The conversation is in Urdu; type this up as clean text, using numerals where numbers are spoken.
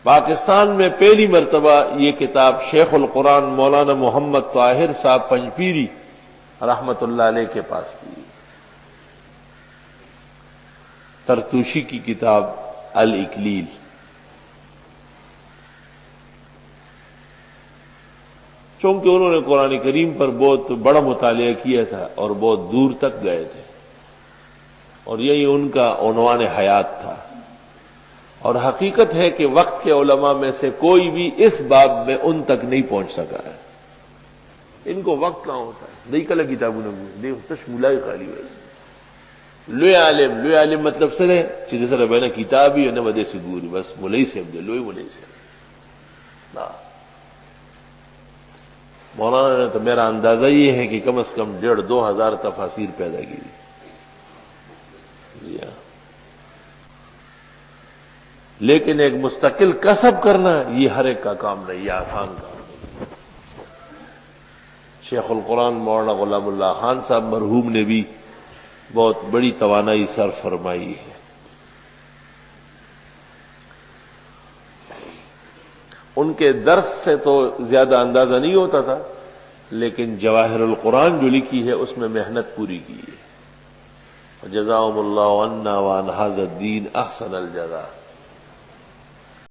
پاکستان میں پہلی مرتبہ یہ کتاب شیخ القرآن مولانا محمد طاہر صاحب پنجپیری رحمت اللہ علیہ کے پاس تھی. ترتوشی کی کتاب الاکلیل. چونکہ انہوں نے قرآن کریم پر بہت بڑا مطالعہ کیا تھا اور بہت دور تک گئے تھے، اور یہی ان کا عنوان حیات تھا. اور حقیقت ہے کہ وقت کے علماء میں سے کوئی بھی اس باب میں ان تک نہیں پہنچ سکا ہے. ان کو وقت کہاں ہوتا ہے؟ نہیں کلا کتابوں نے دیکھ تشمولائی خالی ویسے لوی عالم مطلب سر ہے چیز سر بہنا کتابی ہے نہ ودے سے گوری بس ملئی سے لوئی ملئی سے نا. مولانا نے تو میرا اندازہ یہ ہے کہ کم از کم 1,500-2,000 تفاسیر پیدا کی. جی ہاں، لیکن ایک مستقل کسب کرنا یہ ہر ایک کا کام نہیں، یہ آسان کام نہیں. شیخ القرآن مولانا غلام اللہ خان صاحب مرحوم نے بھی بہت بڑی توانائی صرف فرمائی ہے. ان کے درس سے تو زیادہ اندازہ نہیں ہوتا تھا، لیکن جواہر القرآن جو لکھی ہے اس میں محنت پوری کی ہے. جزاهم اللہ عنا وعن هذا الدین احسن الجزاء.